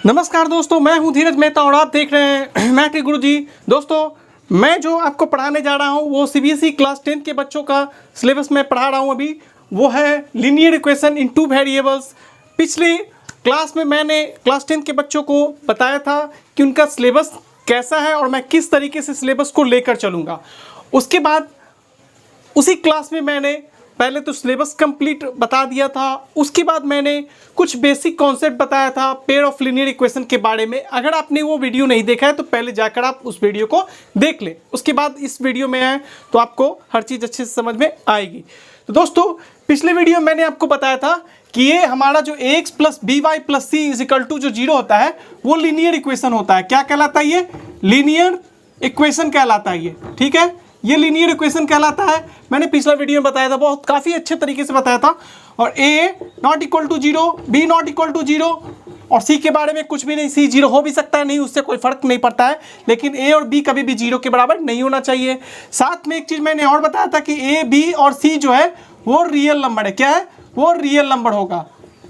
नमस्कार दोस्तों, मैं हूं धीरज मेहता और आप देख रहे हैं मैथ के गुरुजी। दोस्तों, मैं जो आपको पढ़ाने जा रहा हूं वो सीबीएसई क्लास 10 के बच्चों का सिलेबस में पढ़ा रहा हूं अभी। वो है linear equation in two variables. पिछले क्लास में मैंने क्लास 10 के बच्चों को बताया था कि उनका सिलेबस कैसा है और मैं किस तरीके से सिलेबस को लेकर चलूँगा। उसके बाद उसी क्लास में मैंने पहले तो सिलेबस कंप्लीट बता दिया था, उसके बाद मैंने कुछ बेसिक कॉन्सेप्ट बताया था पेयर ऑफ लीनियर इक्वेशन के बारे में। अगर आपने वो वीडियो नहीं देखा है तो पहले जाकर आप उस वीडियो को देख लें, उसके बाद इस वीडियो में आए तो आपको हर चीज़ अच्छे से समझ में आएगी। तो दोस्तों, पिछले वीडियो में मैंने आपको बताया था कि ये हमारा जो ax plus b y plus c is equal to जो 0 होता है वो लीनियर इक्वेशन होता है। क्या कहलाता है ये? लीनियर इक्वेशन कहलाता है ये, ठीक है। ये लीनियर इक्वेशन कहलाता है। मैंने पिछला वीडियो में बताया था, बहुत काफ़ी अच्छे तरीके से बताया था। और a not equal to 0, b not equal to 0 और c के बारे में कुछ भी नहीं। c 0 हो भी सकता है, नहीं, उससे कोई फर्क नहीं पड़ता है, लेकिन a और b कभी भी 0 के बराबर नहीं होना चाहिए। साथ में एक चीज़ मैंने और बताया था कि a, b और c जो है वो रियल नंबर है। क्या है? वो रियल नंबर होगा।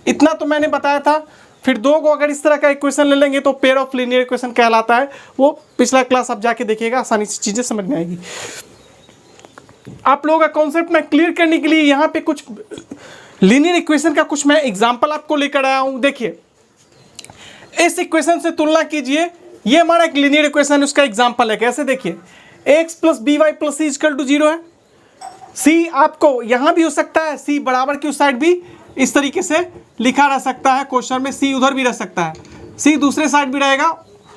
इतना तो मैंने बताया था। फिर दो को अगर इस तरह का इक्वेशन ले लेंगे तो पेयर ऑफ लीनियर इक्वेशन कहलाता है। वो पिछला क्लास आप जाके देखिएगा, आसानी से चीज़ें समझ में आएगी। आप लोगों का कॉन्सेप्ट मैं क्लियर करने के लिए यहाँ पे कुछ लीनियर इक्वेशन का कुछ मैं एग्जांपल आपको लेकर आया हूँ। देखिए, इस इक्वेशन से तुलना कीजिए। ये हमारा एक लीनियर इक्वेशन है, उसका एग्जांपल है। कैसे? देखिए, x plus b y plus c equal to 0 है। c आपको यहाँ भी हो सकता है, c बराबर की उस साइड भी इस तरीके से लिखा रह सकता है। क्वेश्चन में c उधर भी रह सकता है, c दूसरे साइड भी रहेगा,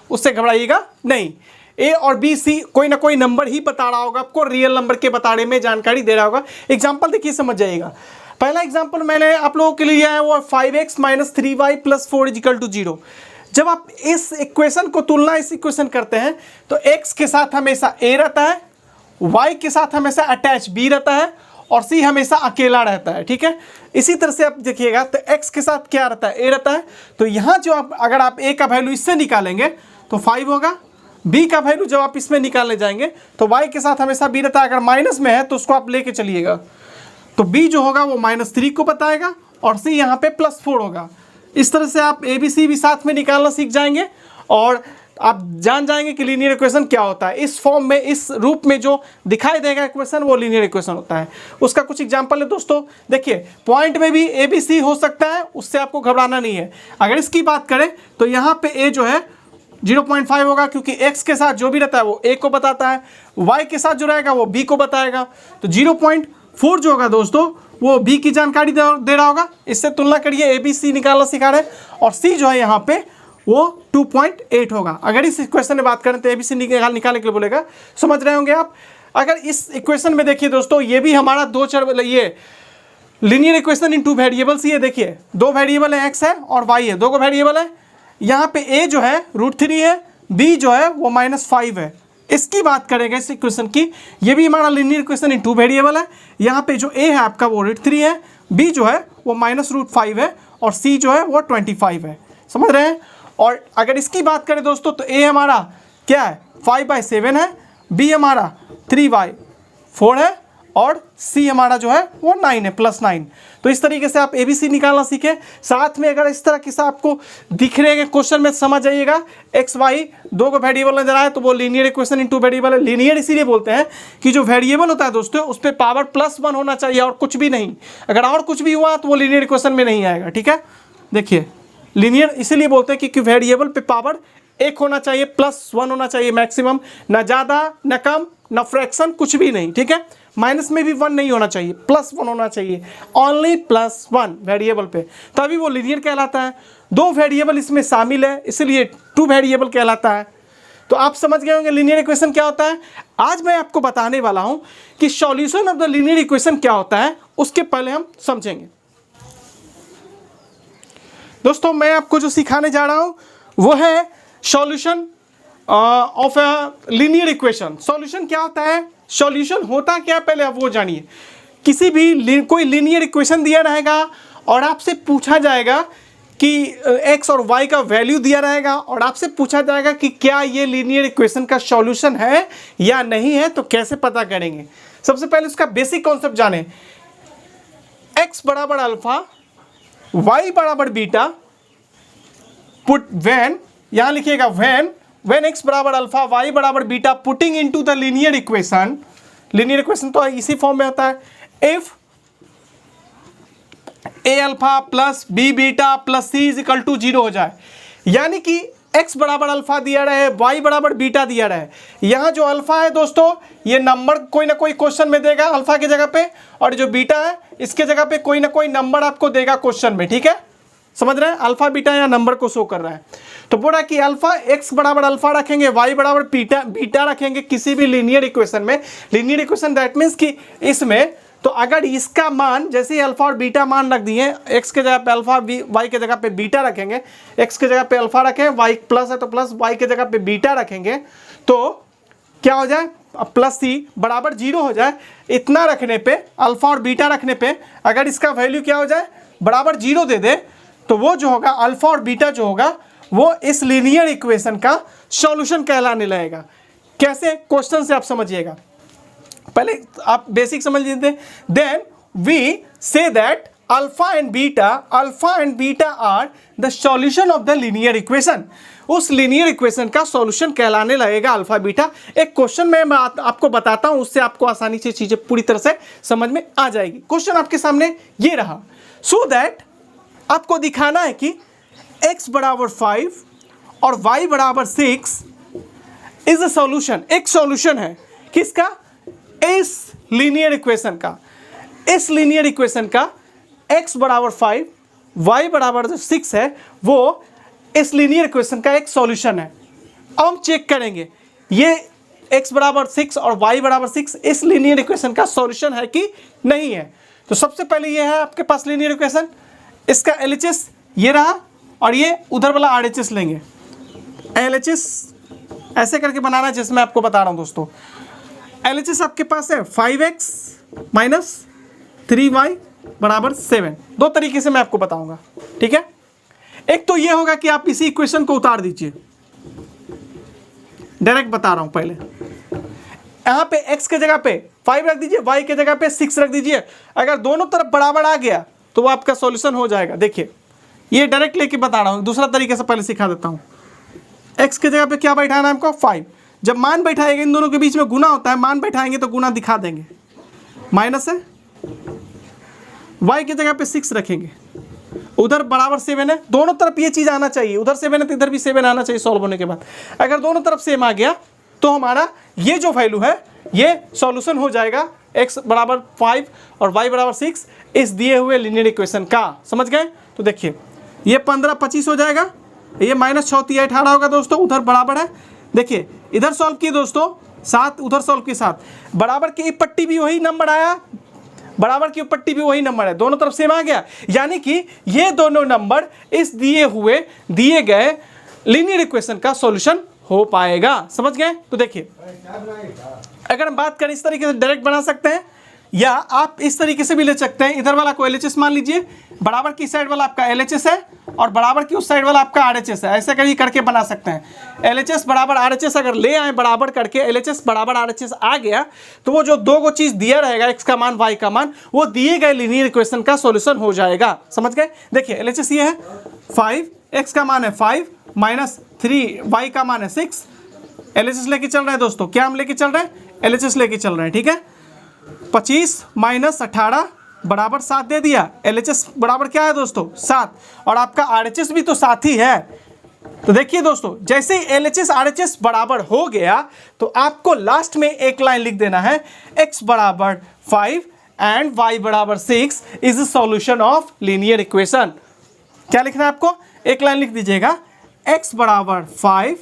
उससे घबराइएगा नहीं। a और b c कोई ना कोई नंबर ही बता रहा होगा आपको, रियल नंबर के बारे में जानकारी दे रहा होगा। एग्जाम्पल देखिए, समझ जाइएगा। पहला एग्जाम्पल मैंने आप लोगों के लिए लिया है वो 5x minus 3y plus 4 is equal to 0। जब आप इस इक्वेशन को तुलना इस इक्वेशन करते हैं तो x के साथ हमेशा a रहता है, y के साथ हमेशा अटैच b रहता है और c हमेशा अकेला रहता है, ठीक है। इसी तरह से आप देखिएगा तो x के साथ क्या रहता है? a रहता है। तो यहाँ जो आप अगर आप a का वैल्यू इससे निकालेंगे तो 5 होगा। b का वैल्यू जब आप इसमें निकालने जाएंगे तो y के साथ हमेशा b रहता है। अगर माइनस में है तो उसको आप लेके चलिएगा, तो b जो होगा वो -3 को बताएगा और c यहाँ पे +4 होगा। इस तरह से आप a b c भी साथ में निकालना सीख जाएंगे और आप जान जाएंगे कि लीनियर इक्वेशन क्या होता है। इस फॉर्म में, इस रूप में जो दिखाई देगा इक्वेशन वो लीनियर इक्वेशन होता है। उसका कुछ एग्जांपल है दोस्तों। देखिए, पॉइंट में भी a b c हो सकता है, उससे आपको घबराना नहीं है। अगर इसकी बात करें तो यहाँ पे a जो है 0.5 होगा, क्योंकि x के साथ जो भी रहता है वो a को बताता है, y के साथ जो रहेगा वो b को बताएगा। तो 0.4 जो होगा दोस्तों वो b की जानकारी दे रहा होगा। इससे तुलना करिए, a b c निकालना सिखा रहे हैं और c जो है यहाँ पे वो 2.8 होगा। अगर इस इक्वेशन में बात करें तो ABC निकालने के लिए बोलेगा। समझ रहे होंगे आप। अगर इस इक्वेशन में देखिए दोस्तों, ये भी हमारा दो चर, ये linear equation in two variables. ये देखिए, दो वेरिएबल है, x है और y है, दो को वेरिएबल है। यहाँ पे a जो है √3 है, b जो है वो -5 है। इसकी बात करेंगे इस इक्वेशन की, ये भी हमारा linear equation in two variable है। यहाँ पे जो a है आपका वो √3 है, b जो है वो -√5 है और c जो है वो 25 है। समझ रहे हैं। और अगर इसकी बात करें दोस्तों तो a हमारा क्या है? 5/7 है, b हमारा 3/4 है और c हमारा जो है वो 9 है, +9। तो इस तरीके से आप ABC निकालना सीखे। साथ में अगर इस तरह के आपको दिख रहे हैं क्वेश्चन में, समझ जाइएगा x y दो को वेरिएबल नजर आए तो वो linear equation in two variable है। लीनियर इसीलिए बोलते हैं कि जो वेरिएबल होता है दोस्तों उस पर पावर +1 होना चाहिए और कुछ भी नहीं। अगर और कुछ भी हुआ तो वो लीनियर इक्वेशन में नहीं आएगा, ठीक है। देखिए, लीनियर इसीलिए बोलते हैं क्योंकि वेरिएबल पे पावर 1 होना चाहिए, +1 होना चाहिए मैक्सिमम, ना ज़्यादा ना कम ना फ्रैक्शन, कुछ भी नहीं, ठीक है। माइनस में भी 1 नहीं होना चाहिए, +1 होना चाहिए, ओनली +1 वेरिएबल पे, तभी वो लीनियर कहलाता है। दो वेरिएबल इसमें शामिल है इसलिए टू वेरिएबल कहलाता है। तो आप समझ गए होंगे लीनियर इक्वेशन क्या होता है। आज मैं आपको बताने वाला हूँ कि solution of the linear equation क्या होता है, उसके पहले हम समझेंगे। दोस्तों, मैं आपको जो सिखाने जा रहा हूँ वो है solution of a linear equation. Solution क्या होता है, सॉल्यूशन होता क्या, पहले आप वो जानिए। किसी भी कोई लीनियर इक्वेशन दिया रहेगा और आपसे पूछा जाएगा कि x और y का वैल्यू दिया रहेगा और आपसे पूछा जाएगा कि क्या ये लीनियर इक्वेशन का सॉल्यूशन है या नहीं है, तो कैसे पता करेंगे। सबसे पहले उसका बेसिक कॉन्सेप्ट जाने। x बराबर अल्फा, y बराबर बीटा, पुट व्हेन, यहां लिखिएगा व्हेन x बराबर अल्फा y बराबर beta putting into the linear equation, linear equation तो इसी फॉर्म में होता है, if a alpha plus b beta plus c is equal to 0 हो जाए, यानी कि x बराबर अल्फा दिया रहे, y बराबर बीटा दिया रहे, यहाँ जो अल्फा है दोस्तों ये नंबर कोई ना कोई क्वेश्चन में देगा अल्फा की जगह पे, और जो बीटा है इसके जगह पे कोई ना कोई नंबर आपको देगा क्वेश्चन में, ठीक है, समझ रहे हैं, अल्फा बीटा या नंबर को शो कर रहा है। तो बोला कि अल्फा x बराबर अल्फा रखेंगे, y बराबर बीटा रखेंगे किसी भी लीनियर इक्वेशन में, लीनियर इक्वेशन दैट मीन्स कि इसमें, तो अगर इसका मान जैसे ही अल्फा और बीटा मान रख दिए, x के जगह पे अल्फा, y के जगह पे बीटा रखेंगे, x के जगह पे अल्फा रखें, y प्लस है तो प्लस, y के जगह पे बीटा रखेंगे, तो क्या हो जाए, प्लस c बराबर 0 हो जाए। इतना रखने पे, अल्फा और बीटा रखने पे अगर इसका वैल्यू क्या हो जाए, बराबर 0 दे दे, तो वो जो होगा अल्फा और बीटा जो होगा वो इस लीनियर इक्वेशन का सॉल्यूशन कहलाने लगेगा। कैसे, क्वेश्चन से आप समझिएगा, पहले आप बेसिक समझ लीजिए। Then we say that alpha and beta are the solution of the linear equation, उस लीनियर इक्वेशन का सॉल्यूशन कहलाने लगेगा अल्फा बीटा। एक क्वेश्चन में मैं आपको बताता हूं, उससे आपको आसानी से चीजें पूरी तरह से समझ में आ जाएगी। क्वेश्चन आपके सामने ये रहा, सो दैट आपको दिखाना है कि x बराबर 5 और y बराबर 6 इज अ सॉल्यूशन, एक सॉल्यूशन है किसका, इस लीनियर इक्वेशन का, इस लीनियर इक्वेशन का x बराबर 5 y बराबर जो 6 है वो इस लीनियर इक्वेशन का एक सॉल्यूशन है। अब हम चेक करेंगे ये x बराबर 6 और y बराबर 6 इस लीनियर इक्वेशन का सॉल्यूशन है कि नहीं है। तो सबसे पहले ये है आपके पास लीनियर इक्वेशन, इसका LHS ये रहा और ये उधर वाला RHS लेंगे। LHS ऐसे करके बनाना जिसमें आपको बता रहा हूं दोस्तों। LHS आपके पास है 5x माइनस 3y बराबर 7। दो तरीके से मैं आपको बताऊंगा, ठीक है। एक तो ये होगा कि आप इसी इक्वेशन को उतार दीजिए, डायरेक्ट बता रहा हूं। पहले यहां पे x के जगह पे 5 रख दीजिए, y के जगह पे 6 रख दीजिए। अगर दोनों तरफ बराबर आ गया तो वो आपका सॉल्यूशन हो जाएगा। देखिए ये डायरेक्ट लेके बता रहा हूं, दूसरा तरीके से पहले सिखा देता हूं। x के जगह पे क्या बैठाना है हमको, 5। जब मान बैठाएंगे, इन दोनों के बीच में गुना होता है, मान बैठाएंगे तो गुना दिखा देंगे, माइनस है। y की जगह पे 6 रखेंगे, उधर बराबर 7 है, दोनों तरफ ये चीज आना चाहिए, उधर 7 है तो इधर भी 7 आना चाहिए सॉल्व होने के बाद। अगर दोनों तरफ सेम आ गया तो हमारा ये जो वैल्यू है ये सॉल्यूशन हो जाएगा x बराबर 5 और y बराबर 6 इस दिए हुए लीनियर इक्वेशन का। समझ गए। तो देखिए ये 15 25 हो जाएगा, ये माइनस 6 3 18 होगा दोस्तों, उधर बराबर है। देखिए इधर सॉल्व किए दोस्तों 7, उधर सॉल्व किए 7, बराबर की पट्टी भी वही नंबर आया, बराबर की पट्टी भी वही नंबर है, दोनों तरफ सेम आ गया। यानी कि ये दोनों नंबर इस दिए गए लीनियर इक्वेशन का सॉल्यूशन हो पाएगा। समझ गए। तो देखिए अगर हम बात करें इस तरीके से डायरेक्ट बना सकते हैं, या आप इस तरीके से भी ले सकते हैं। इधर वाला को LHS मान लीजिए, बराबर की साइड वाला आपका LHS है और बराबर की उस साइड वाला आपका RHS है। ऐसे करके बना सकते हैं। LHS बराबर RHS अगर ले आए बराबर करके, LHS बराबर RHS आ गया तो वो जो दो चीज दिया रहेगा, x का मान y का मान, वो दिए गए लीनियर इक्वेशन का सॉल्यूशन हो जाएगा। समझ गए। देखिए LHS ये है 5, x का मान है 5 माइनस 3, y का मान है 6। LHS लेके चल रहे हैं दोस्तों, क्या हम लेके चल रहे हैं, LHS लेके चल रहे हैं, ठीक है। 25 माइनस 18 बराबर 7 दे दिया। LHS बराबर क्या है दोस्तों, 7, और आपका RHS भी तो 7 ही है। तो देखिए दोस्तों जैसे ही LHS RHS बराबर हो गया तो आपको लास्ट में एक लाइन लिख देना है, x बराबर 5 एंड y बराबर 6 is the solution of linear equation. क्या लिखना है आपको, एक लाइन लिख दीजिएगा, x बराबर 5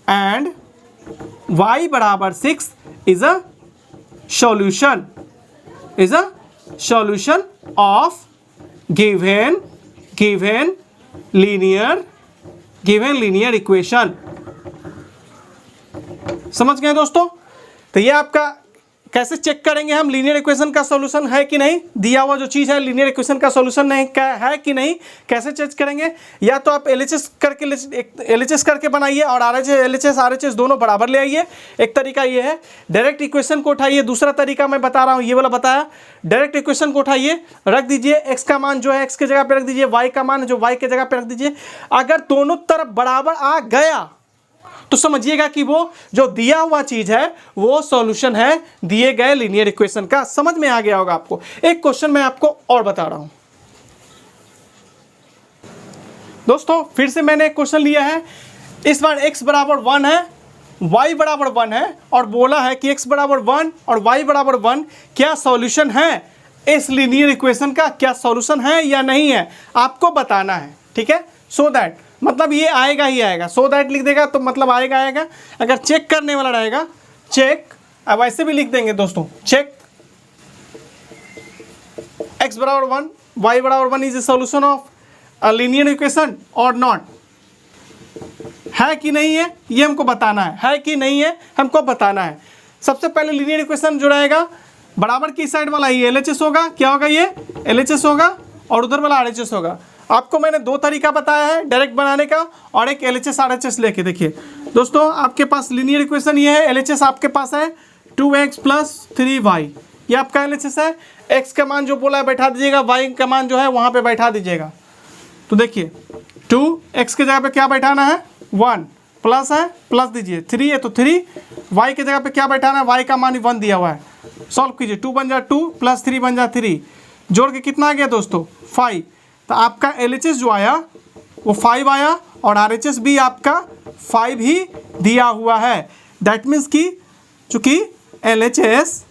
एंड y बराबर 6 is a solution of given linear equation। समझ गए दोस्तों। तो ये आपका कैसे चेक करेंगे हम लीनियर इक्वेशन का सॉल्यूशन है कि नहीं, दिया हुआ जो चीज़ है लीनियर इक्वेशन का सॉल्यूशन नहीं है कि नहीं, कैसे चेक करेंगे? या तो आप एलएचएस करके बनाइए और आरएचएस दोनों बराबर ले आइए। एक तरीका ये है, डायरेक्ट इक्वेशन को उठाइए। दूसरा तरीका मैं बता रहा हूँ, ये वाला बताया, डायरेक्ट इक्वेशन को उठाइए, रख दीजिए, एक्स का मान जो है एक्स के जगह पे रख दीजिए, वाई का मान जो वाई के जगह पे रख दीजिए। अगर दोनों तरफ बराबर आ गया तो समझिएगा कि वो जो दिया हुआ चीज है वो सॉल्यूशन है दिए गए लीनियर इक्वेशन का। समझ में आ गया होगा आपको। एक क्वेश्चन मैं आपको और बता रहा हूं दोस्तों, फिर से मैंने एक क्वेश्चन लिया है। इस बार x बराबर 1 है, y बराबर 1 है और बोला है कि x बराबर 1 और y बराबर 1 क्या सॉल्यूशन है इस लीनियर इक्वेशन का, क्या सॉल्यूशन है या नहीं है, आपको बताना है। ठीक है, सो दैट मतलब ये आएगा ही आएगा, सो दैट लिख देगा तो मतलब आएगा आएगा। अगर चेक करने वाला रहेगा, चेक, अब ऐसे भी लिख देंगे दोस्तों, चेक x बराबर 1 y बराबर 1 is a solution of a linear equation और नॉट, है कि नहीं है ये हमको बताना है कि नहीं है हमको बताना है। सबसे पहले लीनियर इक्वेशन जो रहेगा बराबर की साइड वाला ये एलएचएस होगा, क्या होगा, ये एलएचएस होगा और उधर वाला आरएचएस होगा। आपको मैंने दो तरीका बताया है डायरेक्ट बनाने का और एक एलएचएस आरएचएस लेके। देखिए दोस्तों, आपके पास लीनियर इक्वेशन ये है, एलएचएस आपके पास है 2x + 3y, ये आपका एलएचएस है। x का मान जो बोला है बैठा दीजिएगा, y का मान जो है वहाँ पे बैठा दीजिएगा। तो देखिए 2x के जगह पे क्या बैठाना है, 1 प्लस है, प्लस दीजिए, 3 है तो 3, y के जगह पे क्या बैठाना है, y का मान 1 दिया हुआ है। सॉल्व कीजिए, 2 बन जा 2 + 3 बन जा 3, जोड़ के कितना आ गया दोस्तों, 5। तो आपका एलएचएस जो आया वो 5 आया और आरएचएस भी आपका 5 ही दिया हुआ है। दैट मीन्स कि चूंकि एलएचएस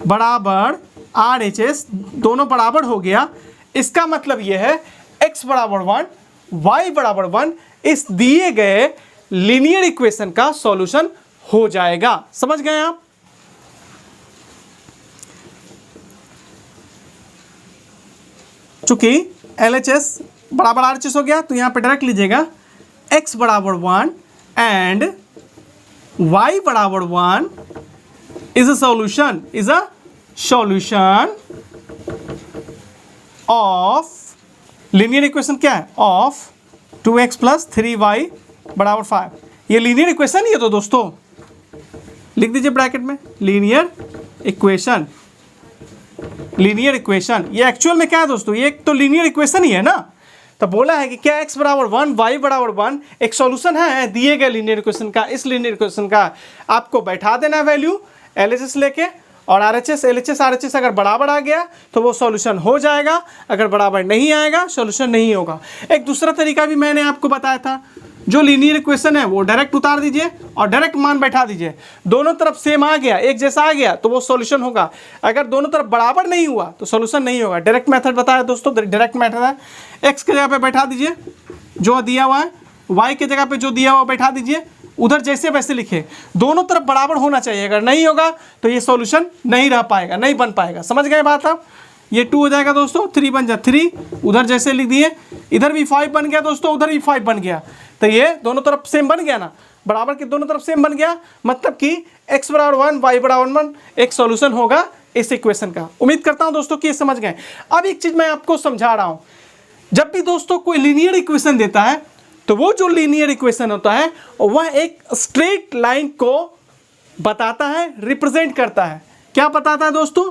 बराबर आरएचएस दोनों बराबर हो गया, इसका मतलब ये है x बराबर 1 y बराबर 1 इस दिए गए लीनियर इक्वेशन का सॉल्यूशन हो जाएगा। समझ गए आप? चूंकि LHS बराबर RHS हो गया तो यहां पे डायरेक्ट लीजिएगा x बराबर 1 एंड y बराबर 1 is a solution of linear equation, क्या है, ऑफ 2x + 3y बराबर 5। ये लीनियर इक्वेशन ही है। तो दोस्तों लिख दीजिए ब्रैकेट में लीनियर इक्वेशन। ये एक्चुअल में क्या है दोस्तों, ये एक तो लीनियर इक्वेशन ही है ना। तो बोला है कि क्या x बराबर 1 y बराबर 1 एक सॉल्यूशन है दिए गए लीनियर इक्वेशन का। इस लीनियर इक्वेशन का आपको बैठा देना है वैल्यू एलएचएस लेके, और आरएचएस एलएचएस आरएचएस अगर बराबर आ गया तो वो सॉल्यूशन हो जाएगा, अगर बराबर नहीं आएगा सॉल्यूशन नहीं होगा। एक दूसरा तरीका भी मैंने आपको बताया था, जो लीनियर इक्वेशन है वो डायरेक्ट उतार दीजिए और डायरेक्ट मान बैठा दीजिए। दोनों तरफ सेम आ गया, एक जैसा आ गया तो वो सॉल्यूशन होगा। अगर दोनों तरफ बराबर नहीं हुआ तो सॉल्यूशन नहीं होगा। डायरेक्ट मेथड बताया दोस्तों, डायरेक्ट मेथड है। एक्स के जगह पे बैठा दीजिए जो दिया हुआ है, वाई के जगह पे जो दिया हुआ बैठा दीजिए, उधर जैसे वैसे लिखे। दोनों तरफ बराबर होना चाहिए, अगर नहीं होगा तो ये सॉल्यूशन नहीं रह पाएगा, नहीं बन पाएगा। समझ गए बात आप? ये 2 हो जाएगा दोस्तों, 3 बन जा 3, उधर जैसे लिख दिए, इधर भी 5 बन गया दोस्तों, उधर भी 5 बन गया। तो ये दोनों तरफ सेम बन गया ना, बराबर के दोनों तरफ सेम बन गया, मतलब कि x बराबर 1 y बराबर 1 एक सॉल्यूशन होगा इस इक्वेशन का। उम्मीद करता हूं दोस्तों कि ये समझ गए। अब एक चीज मैं आपको समझा रहा हूं, जब भी दोस्तों कोई लीनियर इक्वेशन देता है तो वो जो लीनियर इक्वेशन होता है वह एक स्ट्रेट लाइन को बताता है, रिप्रेजेंट करता है। क्या बताता है दोस्तों?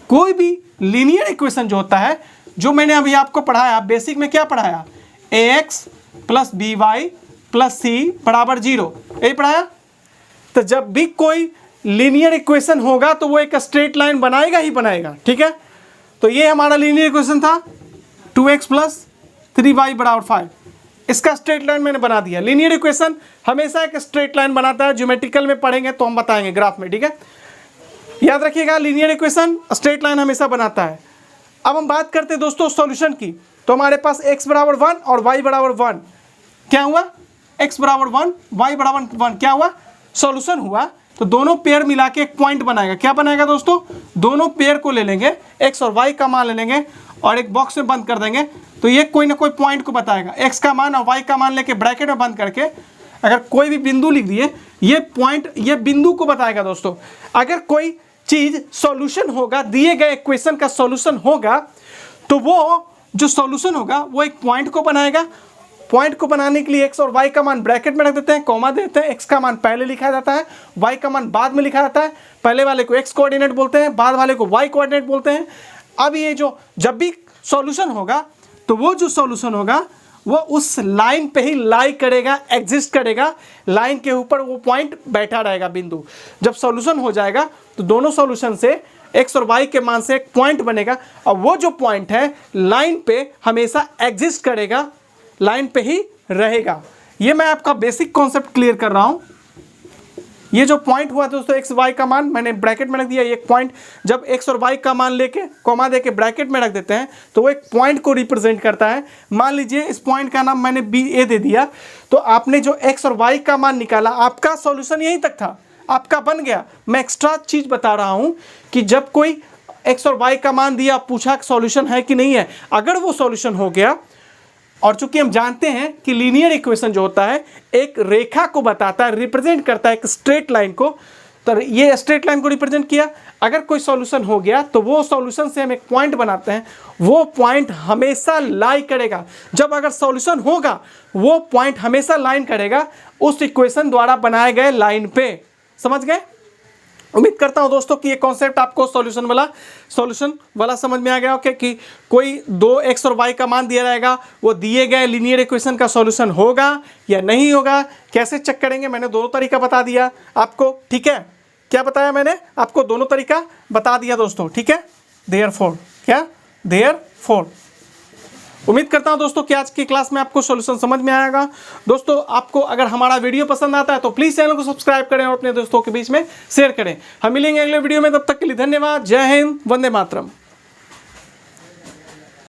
कोई भी लीनियर इक्वेशन जो होता है, जो मैंने अभी आपको पढ़ाया बेसिक में, क्या पढ़ाया, ax + by + c बराबर 0, यही पढ़ाया। तो जब भी कोई लीनियर इक्वेशन होगा तो वो एक स्ट्रेट लाइन बनाएगा ही बनाएगा। ठीक है, तो ये हमारा लीनियर इक्वेशन था 2x + 3y बराबर 5। इसका स्ट्रेट लाइन मैंने बना दिया। लीनियर इक्वेशन हमेशा एक स्ट्रेट लाइन बनाता है, ज्योमेट्रिकल में पढ़ेंगे तो हम बताएंगे ग्राफ में। ठीक है, याद रखिएगा, लीनियर इक्वेशन स्ट्रेट लाइन हमेशा बनाता है। अब हम बात करते हैं दोस्तों सॉल्यूशन की। तो हमारे पास x बराबर 1 और y बराबर 1 क्या हुआ, x बराबर 1 y बराबर 1 क्या हुआ, सॉल्यूशन हुआ। तो दोनों पेयर मिला के एक पॉइंट बनाएगा। क्या बनाएगा दोस्तों? दोनों पेयर को ले लेंगे, x और y का मान ले लेंगे और एक बॉक्स में बंद कर देंगे। तो ये कोई ना कोई पॉइंट को बताएगा, x का मान और y का मान लेके ब्रैकेट में बंद करके अगर कोई भी बिंदु लिख दिए, ये पॉइंट ये बिंदु को बताएगा दोस्तों। अगर कोई चीज सॉल्यूशन होगा, दिए गए इक्वेशन का सॉल्यूशन होगा, तो वो जो सॉल्यूशन होगा वो एक पॉइंट को बनाएगा। पॉइंट को बनाने के लिए एक्स और वाई का मान ब्रैकेट में रख देते हैं, कॉमा देते हैं। एक्स का मान पहले लिखा जाता है, वाई का मान बाद में लिखा जाता है। पहले वाले को एक्स कोऑर्डिनेट बोलते हैं, बाद वाले को वाई कोऑर्डिनेट बोलते हैं। अब ये जो जब भी सॉल्यूशन होगा, तो वो जो सॉल्यूशन होगा वो उस लाइन पे ही लाई करेगा, एग्जिस्ट करेगा। लाइन के ऊपर वो पॉइंट बैठा रहेगा बिंदु। जब सॉल्यूशन हो जाएगा तो दोनों सॉल्यूशन से एक्स और वाई के मान से एक पॉइंट बनेगा, और वो जो पॉइंट है लाइन पे हमेशा एग्जिस्ट करेगा, लाइन पे ही रहेगा। ये मैं आपका बेसिक कॉन्सेप्ट क्लियर कर रहा हूं। ये जो पॉइंट हुआ दोस्तों एक्स वाई का मान मैंने ब्रैकेट में रख दिया। एक पॉइंट जब एक्स और वाई का मान लेके कॉमा देके ब्रैकेट में रख देते हैं तो वो एक पॉइंट को रिप्रेजेंट करता है। मान लीजिए इस पॉइंट का नाम मैंने बी ए दे दिया, तो आपने जो एक्स और वाई का मान निकाला, आपका सॉल्यूशन यहीं तक था, आपका बन गया। मैं एक्स्ट्रा चीज बता रहा हूं कि जब कोई एक्स और वाई का मान दिया, पूछा सॉल्यूशन है कि नहीं है, अगर वो सॉल्यूशन हो गया, और चूंकि हम जानते हैं कि लीनियर इक्वेशन जो होता है एक रेखा को बताता है, रिप्रेजेंट करता है एक स्ट्रेट लाइन को, तो ये स्ट्रेट लाइन को रिप्रेजेंट किया। अगर कोई सॉल्यूशन हो गया तो वो सॉल्यूशन से हम एक पॉइंट बनाते हैं, वो पॉइंट हमेशा लाई करेगा। जब अगर सॉल्यूशन होगा वो पॉइंट हमेशा लाइन करेगा उस इक्वेशन द्वारा बनाए गए लाइन पे। समझ गए? उम्मीद करता हूं दोस्तों कि ये कॉन्सेप्ट आपको सॉल्यूशन वाला समझ में आ गया। ओके, कि कोई दो एक्स और वाई का मान दिया जाएगा, वो दिए गए लीनियर इक्वेशन का सॉल्यूशन होगा या नहीं होगा, कैसे चेक करेंगे, मैंने दोनों तरीका बता दिया आपको। ठीक है, क्या बताया मैंने आपको? दोनों तरीका बता दिया दोस्तों। ठीक है, देयरफॉर उम्मीद करता हूं दोस्तों कि आज की क्लास में आपको सॉल्यूशन समझ में आएगा। दोस्तों, आपको अगर हमारा वीडियो पसंद आता है तो प्लीज चैनल को सब्सक्राइब करें और अपने दोस्तों के बीच में शेयर करें। हम मिलेंगे अगले वीडियो में, तब तक के लिए धन्यवाद। जय हिंद, वंदे मातरम।